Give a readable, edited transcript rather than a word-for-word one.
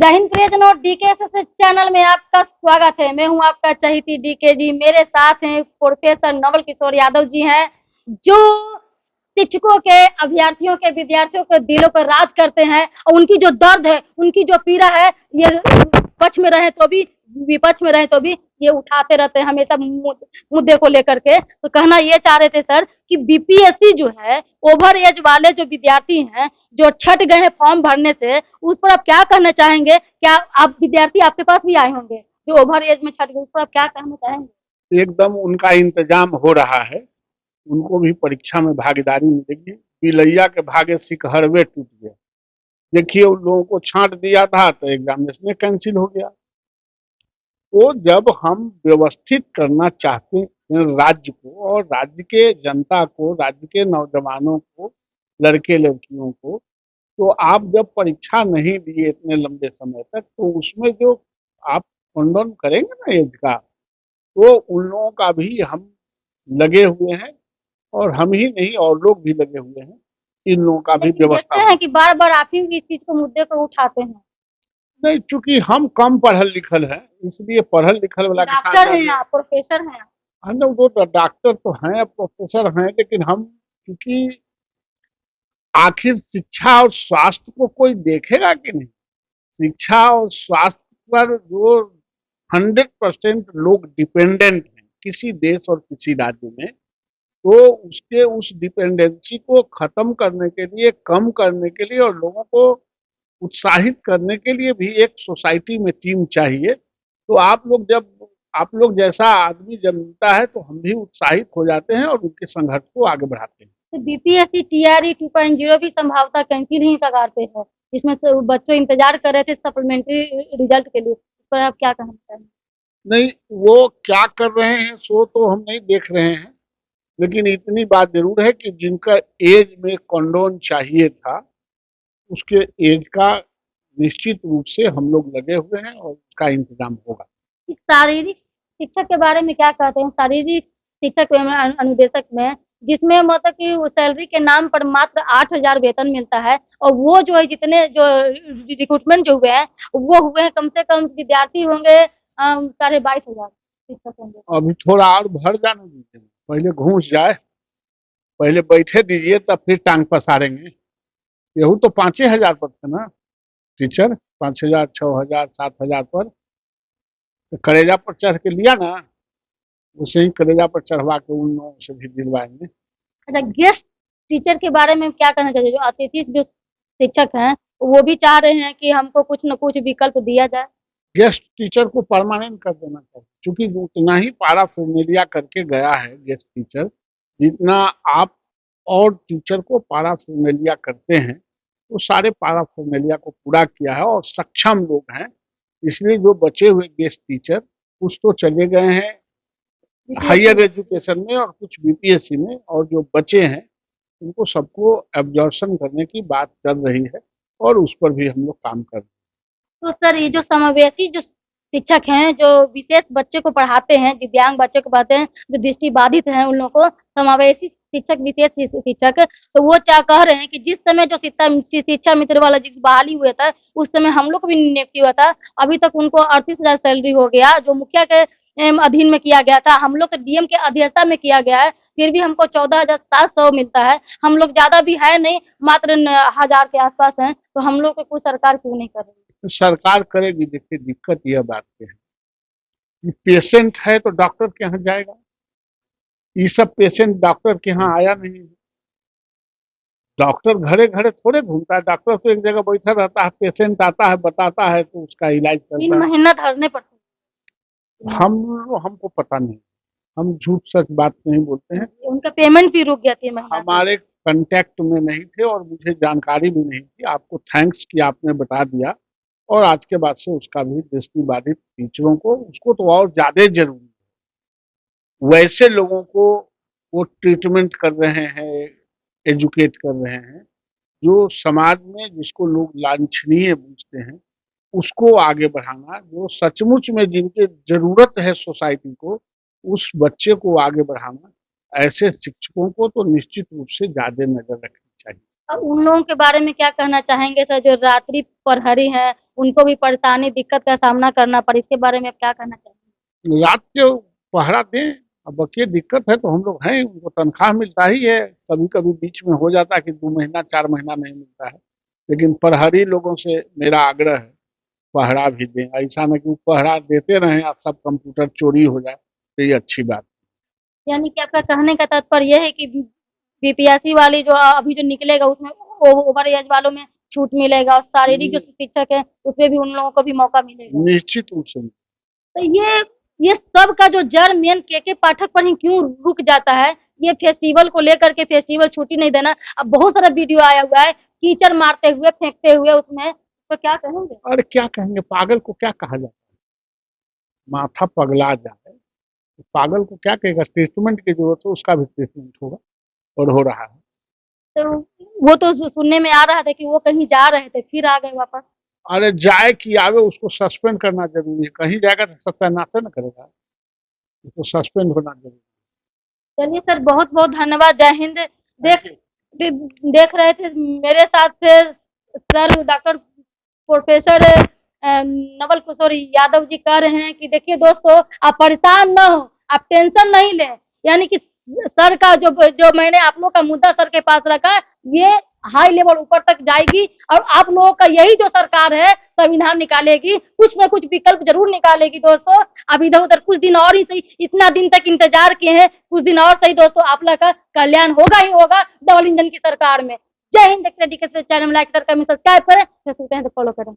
जय हिंद प्रियजन और डीके चैनल में आपका स्वागत है। मैं हूं आपका चहीती डीके जी। मेरे साथ हैं प्रोफेसर नवल किशोर यादव जी हैं, जो शिक्षकों के, अभ्यर्थियों के, विद्यार्थियों के दिलों पर राज करते हैं और उनकी जो दर्द है, उनकी जो पीड़ा है, ये पक्ष में रहे तो भी, विपक्ष में रहे तो भी ये उठाते रहते हैं हमेशा मुद्दे को लेकर के। तो कहना ये चाह रहे थे सर कि बीपीएससी जो है, ओवर एज वाले जो विद्यार्थी हैं, जो छट गए हैं फॉर्म भरने से, उस पर आप क्या कहना चाहेंगे? क्या आप विद्यार्थी आपके पास भी आए होंगे जो ओवर एज में छट गए, उस पर आप क्या कहना चाहेंगे? एकदम उनका इंतजाम हो रहा है, उनको भी परीक्षा में भागीदारी मिलेगी। पिलैया के भागे सिकहरवे टूट गया। देखिए, उन लोगों को छांट दिया था तो एग्जामिनेशन कैंसिल हो गया। तो जब हम व्यवस्थित करना चाहते हैं राज्य को, और राज्य के जनता को, राज्य के नौजवानों को, लड़के लड़कियों को, तो आप जब परीक्षा नहीं दिए इतने लंबे समय तक, तो उसमें जो आप कंडोन करेंगे ना एज का, तो उन लोगों का भी हम लगे हुए हैं, और हम ही नहीं और लोग भी लगे हुए हैं, इन लोगों का भी व्यवस्था है कि बार बार आप ही इस चीज को मुद्दे को उठाते हैं। नहीं, चूंकि हम कम पढ़ल लिखल हैं, इसलिए पढ़ल लिखल वाला के साथ डॉक्टर हैं आप, प्रोफेसर हैं आप। हम लोग तो डॉक्टर तो हैं, प्रोफेसर हैं, लेकिन हम क्योंकि आखिर शिक्षा और स्वास्थ्य को कोई देखेगा कि नहीं। शिक्षा और स्वास्थ्य पर जो 100% लोग डिपेंडेंट हैं किसी देश और किसी राज्य में, तो उसके उस डिपेंडेंसी को खत्म करने के लिए, कम करने के लिए, और लोगों को उत्साहित करने के लिए भी एक सोसाइटी में टीम चाहिए। तो आप लोग जैसा आदमी जब मिलता है तो हम भी उत्साहित हो जाते हैं और उनके संघर्ष को आगे बढ़ाते हैं। तो बीपीएससी टीआरई 2.0 भी संभवतः कैंसिल ही कगार पे है, जिसमें बच्चों इंतजार कर रहे थे सप्लीमेंट्री रिजल्ट के लिए। इस पर आप क्या कहना चाहेंगे? नहीं, वो क्या कर रहे हैं सो तो हम नहीं देख रहे हैं, लेकिन इतनी बात जरूर है कि जिनका एज में कंडोन चाहिए था, उसके एज का निश्चित रूप से हम लोग लगे हुए हैं और उसका इंतजाम होगा। शारीरिक शिक्षक के बारे में क्या कहते हैं? शारीरिक शिक्षक में अनुदेशक में, जिसमें मतलब कि सैलरी के नाम पर मात्र 8,000 वेतन मिलता है, और वो जो है जितने जो रिक्रूटमेंट जो हुए हैं, वो हुए हैं कम से कम विद्यार्थी होंगे 22,500 शिक्षक होंगे। अभी थोड़ा और भर जाने दीजिए, पहले घूस जाए, पहले बैठे दीजिए, तब फिर टांग पसारेंगे। यहू तो 5,000 पर थे ना टीचर, 5,000, 6,000, 7,000 पर, तो कलेजा पर चढ़ के लिया ना, उसे ही कलेजा पर चढ़वा के उन लोगों से भी दिलवाएंगे। अच्छा, गेस्ट टीचर के बारे में क्या कहना चाहिए? जो अतिथि जो शिक्षक हैं, वो भी चाह रहे हैं कि हमको कुछ न कुछ विकल्प दिया जाए। गेस्ट टीचर को परमानेंट कर देना चाहिए, क्योंकि उतना ही पाराफर्नेलिया करके गया है गेस्ट टीचर, जितना आप और टीचर को पाराफर्नेलिया करते हैं, वो सारे पाराफर्नेलिया को पूरा किया है और सक्षम लोग हैं। इसलिए जो बचे हुए गेस्ट टीचर, कुछ तो चले गए हैं हायर एजुकेशन में और कुछ बीपीएससी में, और जो बचे हैं उनको सबको एब्जॉर्शन करने की बात चल रही है, और उस पर भी हम लोग काम कर रहे हैं। तो सर, ये जो समावेशी जो शिक्षक हैं, जो विशेष बच्चे को पढ़ाते हैं, दिव्यांग बच्चे को पढ़ाते हैं, जो दृष्टि बाधित हैं, उन लोगों को समावेशी शिक्षक, विशेष शिक्षक, तो वो क्या कह रहे हैं कि जिस समय जो शिक्षा मित्र वाला जिस बहाली हुआ था, उस समय हम लोग को भी नियुक्ति हुआ था। अभी तक उनको 38,000 सैलरी हो गया, जो मुखिया के अधीन में किया गया था। हम लोग तो डीएम के अध्यक्षता में किया गया है, फिर भी हमको 14,700 मिलता है। हम लोग ज्यादा भी है नहीं, मात्र 1,000 के आसपास हैं। तो हम लोग को कोई सरकार क्यों नहीं कर रही? सरकार करेगी। देखिए, दिक्कत यह बात है कि पेशेंट है तो डॉक्टर के यहाँ जाएगा। ये सब पेशेंट डॉक्टर के यहाँ आया नहीं। डॉक्टर घरे घरे थोड़े घूमता है, डॉक्टर तो एक जगह बैठा रहता है, पेशेंट आता है, बताता है, तो उसका इलाज करता है। 3 महीना धरने पड़ते हैं। हमको पता नहीं, हम झूठ सच बात नहीं बोलते हैं। उनका पेमेंट भी रुक गया 3 महीना। हमारे कांटेक्ट में नहीं थे और मुझे जानकारी भी नहीं थी। आपको थैंक्स कि आपने बता दिया, और आज के बाद से उसका भी दृष्टि बाधित टीचरों को, उसको तो और ज्यादा जरूरी है। वैसे लोगों को वो ट्रीटमेंट कर रहे हैं, एजुकेट कर रहे हैं, जो समाज में जिसको लोग लांछनीय पूछते हैं, उसको आगे बढ़ाना, जो सचमुच में जिनके जरूरत है सोसाइटी को, उस बच्चे को आगे बढ़ाना, ऐसे शिक्षकों को तो निश्चित रूप से ज्यादा नजर रखनी चाहिए। अब उन लोगों के बारे में क्या कहना चाहेंगे सर, जो रात्रि प्रहरी हैं, उनको भी परेशानी, दिक्कत का सामना करना पड़े, इसके बारे में आप क्या कहना चाहेंगे? रात के पहरा दें। अब बाकी दिक्कत है तो हम लोग हैं, उनको तनख्वाह मिलता ही है। कभी कभी बीच में हो जाता है कि 2 महीना 4 महीना नहीं मिलता है, लेकिन प्रहरी लोगों से मेरा आग्रह है पहरा भी दें। ऐसा न कि वो पहरा देते रहें और सब कंप्यूटर चोरी हो जाए, तो ये अच्छी बात। यानी कि आपका कहने का तात्पर्य ये है कि बीपीएससी वाली जो अभी जो निकलेगा उसमें ओवर एज वालों में छूट मिलेगा, और शारीरिक जो शिक्षक है उसमें भी उन लोगों को भी मौका मिलेगा। निश्चित रूप से। तो ये सब का जो जड़ मेन के पाठक पर ही क्यों रुक जाता है? ये फेस्टिवल को लेकर के, फेस्टिवल छुट्टी नहीं देना। अब बहुत सारा वीडियो आया हुआ है कीचड़ मारते हुए, फेंकते हुए उसमें, तो क्या कहेंगे? और क्या कहेंगे, पागल को क्या कहा जाता है? माथा पगला जाए तो पागल को क्या कहेगा? ट्रीटमेंट की जरूरत है, उसका भी ट्रीटमेंट होगा और हो रहा है। तो वो तो सुनने में आ रहा था कि वो कहीं जा रहे थे फिर आ गए वापस। अरे जाए कि आवे, उसको सस्पेंड करना जरूरी है। कहीं जाएगा तो सत्यानाश न करेगा, उसको सस्पेंड होना जरूरी चलिए सर, बहुत बहुत धन्यवाद। जय हिंद। देख देख रहे थे मेरे साथ थे sir doctor professor Naval Kishore Yadav ji. कह रहे हैं कि देखिए दोस्तों, आप परेशान ना हो, आप टेंशन नहीं लें। यानी कि सर का जो जो मैंने आप लोग का मुद्दा सर के पास रखा है, ये हाई लेवल ऊपर तक जाएगी, और आप लोगों का यही जो सरकार है संविधान निकालेगी, कुछ ना कुछ विकल्प जरूर निकालेगी दोस्तों। अब इधर उधर कुछ दिन और ही सही, इतना दिन तक इंतजार किए हैं, कुछ दिन और सही दोस्तों, आप लोग का कल्याण होगा ही होगा डबल इंजन की सरकार में। जय हिंद। देखते रहिए DK channel, like, share, comment, subscribe करें, फेसबुक पे फॉलो करें।